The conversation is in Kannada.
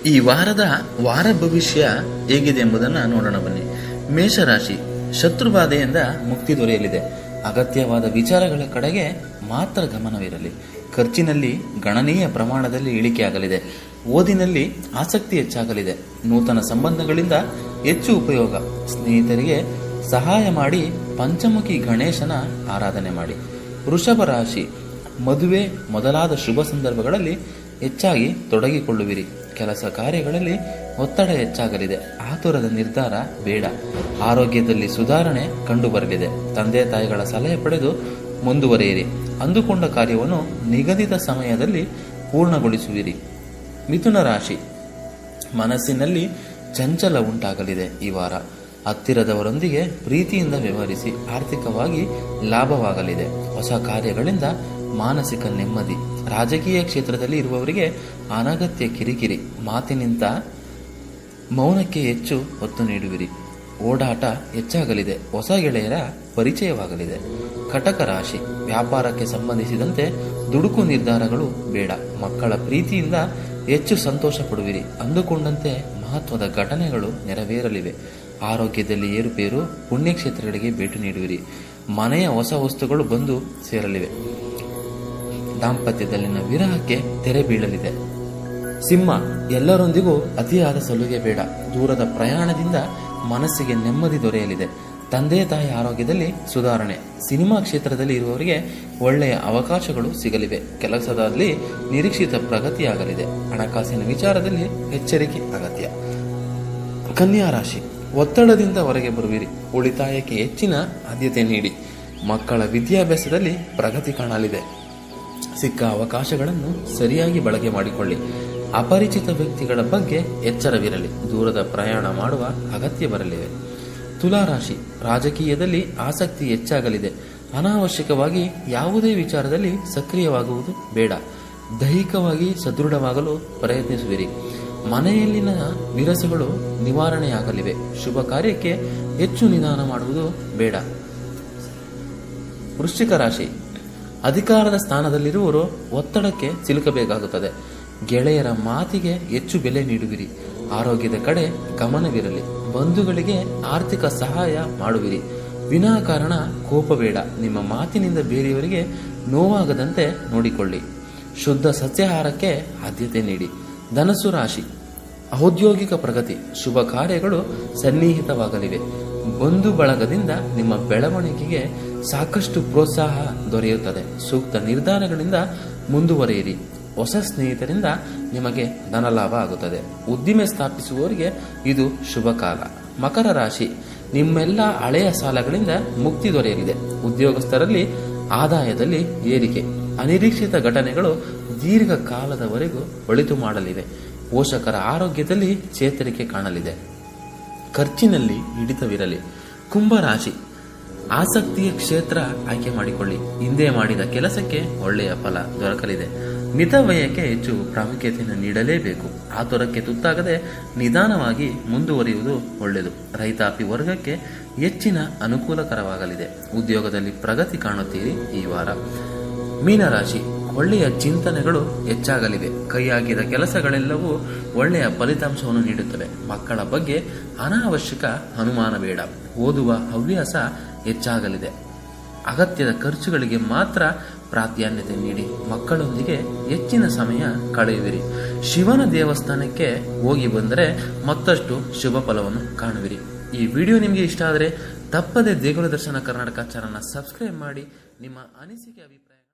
ಈ ವಾರದ ವಾರ ಭವಿಷ್ಯ ಹೇಗಿದೆ ಎಂಬುದನ್ನು ನೋಡೋಣ ಬನ್ನಿ. ಮೇಷರಾಶಿ, ಶತ್ರುಬಾಧೆಯಿಂದ ಮುಕ್ತಿ ದೊರೆಯಲಿದೆ. ಅಗತ್ಯವಾದ ವಿಚಾರಗಳ ಕಡೆಗೆ ಮಾತ್ರ ಗಮನವಿರಲಿ. ಖರ್ಚಿನಲ್ಲಿ ಗಣನೀಯ ಪ್ರಮಾಣದಲ್ಲಿ ಇಳಿಕೆಯಾಗಲಿದೆ. ಓದಿನಲ್ಲಿ ಆಸಕ್ತಿ ಹೆಚ್ಚಾಗಲಿದೆ. ನೂತನ ಸಂಬಂಧಗಳಿಂದ ಹೆಚ್ಚು ಉಪಯೋಗ. ಸ್ನೇಹಿತರಿಗೆ ಸಹಾಯ ಮಾಡಿ ಪಂಚಮುಖಿ ಗಣೇಶನ ಆರಾಧನೆ ಮಾಡಿ. ವೃಷಭ ರಾಶಿ, ಮದುವೆ ಮೊದಲಾದ ಶುಭ ಸಂದರ್ಭಗಳಲ್ಲಿ ಹೆಚ್ಚಾಗಿ ತೊಡಗಿಕೊಳ್ಳುವಿರಿ. ಕೆಲಸ ಕಾರ್ಯಗಳಲ್ಲಿ ಒತ್ತಡ ಹೆಚ್ಚಾಗಲಿದೆ. ಆತುರದ ನಿರ್ಧಾರ ಬೇಡ. ಆರೋಗ್ಯದಲ್ಲಿ ಸುಧಾರಣೆ ಕಂಡುಬರಲಿದೆ. ತಂದೆ ತಾಯಿಗಳ ಸಲಹೆ ಪಡೆದು ಮುಂದುವರಿಯಿರಿ. ಅಂದುಕೊಂಡ ಕಾರ್ಯವನ್ನು ನಿಗದಿತ ಸಮಯದಲ್ಲಿ ಪೂರ್ಣಗೊಳಿಸುವಿರಿ. ಮಿಥುನ ರಾಶಿ, ಮನಸ್ಸಿನಲ್ಲಿ ಚಂಚಲ ಉಂಟಾಗಲಿದೆ. ಈ ವಾರ ಹತ್ತಿರದವರೊಂದಿಗೆ ಪ್ರೀತಿಯಿಂದ ವ್ಯವಹರಿಸಿ. ಆರ್ಥಿಕವಾಗಿ ಲಾಭವಾಗಲಿದೆ. ಹೊಸ ಕಾರ್ಯಗಳಿಂದ ಮಾನಸಿಕ ನೆಮ್ಮದಿ. ರಾಜಕೀಯ ಕ್ಷೇತ್ರದಲ್ಲಿ ಇರುವವರಿಗೆ ಅನಗತ್ಯ ಕಿರಿಕಿರಿ. ಮಾತಿನಿಂದ ಮೌನಕ್ಕೆ ಹೆಚ್ಚು ಒತ್ತು ನೀಡುವಿರಿ. ಓಡಾಟ ಹೆಚ್ಚಾಗಲಿದೆ. ಹೊಸ ಗೆಳೆಯರ ಪರಿಚಯವಾಗಲಿದೆ. ಕಟಕ ರಾಶಿ, ವ್ಯಾಪಾರಕ್ಕೆ ಸಂಬಂಧಿಸಿದಂತೆ ದುಡುಕು ನಿರ್ಧಾರಗಳು ಬೇಡ. ಮಕ್ಕಳ ಪ್ರೀತಿಯಿಂದ ಹೆಚ್ಚು ಸಂತೋಷ ಪಡುವಿರಿ. ಅಂದುಕೊಂಡಂತೆ ಮಹತ್ವದ ಘಟನೆಗಳು ನೆರವೇರಲಿವೆ. ಆರೋಗ್ಯದಲ್ಲಿ ಏರುಪೇರು. ಪುಣ್ಯಕ್ಷೇತ್ರಗಳಿಗೆ ಭೇಟಿ ನೀಡುವಿರಿ. ಮನೆಯ ಹೊಸ ವಸ್ತುಗಳು ಬಂದು ಸೇರಲಿವೆ. ದಾಂಪತ್ಯದಲ್ಲಿನ ವಿರಹಕ್ಕೆ ತೆರೆ ಬೀಳಲಿದೆ. ಸಿಂಹ, ಎಲ್ಲರೊಂದಿಗೂ ಅತಿಯಾದ ಸಲುಗೆ ಬೇಡ. ದೂರದ ಪ್ರಯಾಣದಿಂದ ಮನಸ್ಸಿಗೆ ನೆಮ್ಮದಿ ದೊರೆಯಲಿದೆ. ತಂದೆ ತಾಯಿ ಆರೋಗ್ಯದಲ್ಲಿ ಸುಧಾರಣೆ. ಸಿನಿಮಾ ಕ್ಷೇತ್ರದಲ್ಲಿ ಇರುವವರಿಗೆ ಒಳ್ಳೆಯ ಅವಕಾಶಗಳು ಸಿಗಲಿವೆ. ಕೆಲಸದಲ್ಲಿ ನಿರೀಕ್ಷಿತ ಪ್ರಗತಿಯಾಗಲಿದೆ. ಹಣಕಾಸಿನ ವಿಚಾರದಲ್ಲಿ ಎಚ್ಚರಿಕೆ ಅಗತ್ಯ. ಕನ್ಯಾ ರಾಶಿ, ಒತ್ತಡದಿಂದ ಹೊರಗೆ ಬರುವಿರಿ. ಉಳಿತಾಯಕ್ಕೆ ಹೆಚ್ಚಿನ ಆದ್ಯತೆ ನೀಡಿ. ಮಕ್ಕಳ ವಿದ್ಯಾಭ್ಯಾಸದಲ್ಲಿ ಪ್ರಗತಿ ಕಾಣಲಿದೆ. ಸಿಕ್ಕ ಅವಕಾಶಗಳನ್ನು ಸರಿಯಾಗಿ ಬಳಕೆ ಮಾಡಿಕೊಳ್ಳಿ. ಅಪರಿಚಿತ ವ್ಯಕ್ತಿಗಳ ಬಗ್ಗೆ ಎಚ್ಚರವಿರಲಿ. ದೂರದ ಪ್ರಯಾಣ ಮಾಡುವ ಅಗತ್ಯ ಬರಲಿವೆ. ತುಲಾರಾಶಿ, ರಾಜಕೀಯದಲ್ಲಿ ಆಸಕ್ತಿ ಹೆಚ್ಚಾಗಲಿದೆ. ಅನಾವಶ್ಯಕವಾಗಿ ಯಾವುದೇ ವಿಚಾರದಲ್ಲಿ ಸಕ್ರಿಯವಾಗುವುದು ಬೇಡ. ದೈಹಿಕವಾಗಿ ಸದೃಢವಾಗಲು ಪ್ರಯತ್ನಿಸುವಿರಿ. ಮನೆಯಲ್ಲಿನ ವಿರಸಗಳು ನಿವಾರಣೆಯಾಗಲಿವೆ. ಶುಭ ಕಾರ್ಯಕ್ಕೆ ಹೆಚ್ಚು ನಿಧಾನ ಮಾಡುವುದು ಬೇಡ. ವೃಶ್ಚಿಕ ರಾಶಿ, ಅಧಿಕಾರದ ಸ್ಥಾನದಲ್ಲಿರುವವರು ಒತ್ತಡಕ್ಕೆ ಸಿಲುಕಬೇಕಾಗುತ್ತದೆ. ಗೆಳೆಯರ ಮಾತಿಗೆ ಹೆಚ್ಚು ಬೆಲೆ ನೀಡುವಿರಿ. ಆರೋಗ್ಯದ ಕಡೆ ಗಮನವಿರಲಿ. ಬಂಧುಗಳಿಗೆ ಆರ್ಥಿಕ ಸಹಾಯ ಮಾಡುವಿರಿ. ವಿನಾಕಾರಣ ಕೋಪ ಬೇಡ. ನಿಮ್ಮ ಮಾತಿನಿಂದ ಬೇರೆಯವರಿಗೆ ನೋವಾಗದಂತೆ ನೋಡಿಕೊಳ್ಳಿ. ಶುದ್ಧ ಸಸ್ಯಾಹಾರಕ್ಕೆ ಆದ್ಯತೆ ನೀಡಿ. ಧನಸ್ಸು ರಾಶಿ, ಔದ್ಯೋಗಿಕ ಪ್ರಗತಿ. ಶುಭ ಕಾರ್ಯಗಳು ಸನ್ನಿಹಿತವಾಗಲಿವೆ. ಬಂಧು ಬಳಗದಿಂದ ನಿಮ್ಮ ಬೆಳವಣಿಗೆಗೆ ಸಾಕಷ್ಟು ಪ್ರೋತ್ಸಾಹ ದೊರೆಯುತ್ತದೆ. ಸೂಕ್ತ ನಿರ್ಧಾರಗಳಿಂದ ಮುಂದುವರಿಯಿರಿ. ಹೊಸ ಸ್ನೇಹಿತರಿಂದ ನಿಮಗೆ ಧನಲಾಭ ಆಗುತ್ತದೆ. ಉದ್ದಿಮೆ ಸ್ಥಾಪಿಸುವವರಿಗೆ ಇದು ಶುಭ ಕಾಲ. ಮಕರ ರಾಶಿ, ನಿಮ್ಮೆಲ್ಲ ಹಳೆಯ ಸಾಲಗಳಿಂದ ಮುಕ್ತಿ ದೊರೆಯಲಿದೆ. ಉದ್ಯೋಗಸ್ಥರಲ್ಲಿ ಆದಾಯದಲ್ಲಿ ಏರಿಕೆ. ಅನಿರೀಕ್ಷಿತ ಘಟನೆಗಳು ದೀರ್ಘಕಾಲದವರೆಗೂ ಒಳಿತು ಮಾಡಲಿವೆ. ಪೋಷಕರ ಆರೋಗ್ಯದಲ್ಲಿ ಚೇತರಿಕೆ ಕಾಣಲಿದೆ. ಖರ್ಚಿನಲ್ಲಿ ಹಿಡಿತವಿರಲಿ. ಕುಂಭರಾಶಿ, ಆಸಕ್ತಿಯ ಕ್ಷೇತ್ರ ಆಯ್ಕೆ ಮಾಡಿಕೊಳ್ಳಿ. ಹಿಂದೆ ಮಾಡಿದ ಕೆಲಸಕ್ಕೆ ಒಳ್ಳೆಯ ಫಲ ದೊರಕಲಿದೆ. ಮಿತವ್ಯಯಕ್ಕೆ ಹೆಚ್ಚು ಪ್ರಾಮುಖ್ಯತೆಯನ್ನು ನೀಡಲೇಬೇಕು. ಆತುರಕ್ಕೆ ತುತ್ತಾಗದೆ ನಿಧಾನವಾಗಿ ಮುಂದುವರಿಯುವುದು ಒಳ್ಳೆಯದು. ರೈತಾಪಿ ವರ್ಗಕ್ಕೆ ಹೆಚ್ಚಿನ ಅನುಕೂಲಕರವಾಗಲಿದೆ. ಉದ್ಯೋಗದಲ್ಲಿ ಪ್ರಗತಿ ಕಾಣುತ್ತೀರಿ. ಈ ವಾರ ಮೀನರಾಶಿ, ಒಳ್ಳೆಯ ಚಿಂತನೆಗಳು ಹೆಚ್ಚಾಗಲಿವೆ. ಕೈಯಾಗಿದ ಕೆಲಸಗಳೆಲ್ಲವೂ ಒಳ್ಳೆಯ ಫಲಿತಾಂಶವನ್ನು ನೀಡುತ್ತವೆ. ಮಕ್ಕಳ ಬಗ್ಗೆ ಅನಾವಶ್ಯಕ ಅನುಮಾನ ಬೇಡ. ಓದುವ ಹವ್ಯಾಸ ಹೆಚ್ಚಾಗಲಿದೆ. ಅಗತ್ಯದ ಖರ್ಚುಗಳಿಗೆ ಮಾತ್ರ ಪ್ರಾಧಾನ್ಯತೆ ನೀಡಿ. ಮಕ್ಕಳೊಂದಿಗೆ ಹೆಚ್ಚಿನ ಸಮಯ ಕಳೆಯುವಿರಿ. ಶಿವನ ದೇವಸ್ಥಾನಕ್ಕೆ ಹೋಗಿ ಬಂದರೆ ಮತ್ತಷ್ಟು ಶುಭ ಫಲವನ್ನು ಕಾಣುವಿರಿ. ಈ ವಿಡಿಯೋ ನಿಮಗೆ ಇಷ್ಟ ಆದರೆ ತಪ್ಪದೆ ದೇಗುಲ ದರ್ಶನ ಕರ್ನಾಟಕ ಚಾನಲ್ನ ಸಬ್ಸ್ಕ್ರೈಬ್ ಮಾಡಿ. ನಿಮ್ಮ ಅನಿಸಿಕೆ ಅಭಿಪ್ರಾಯ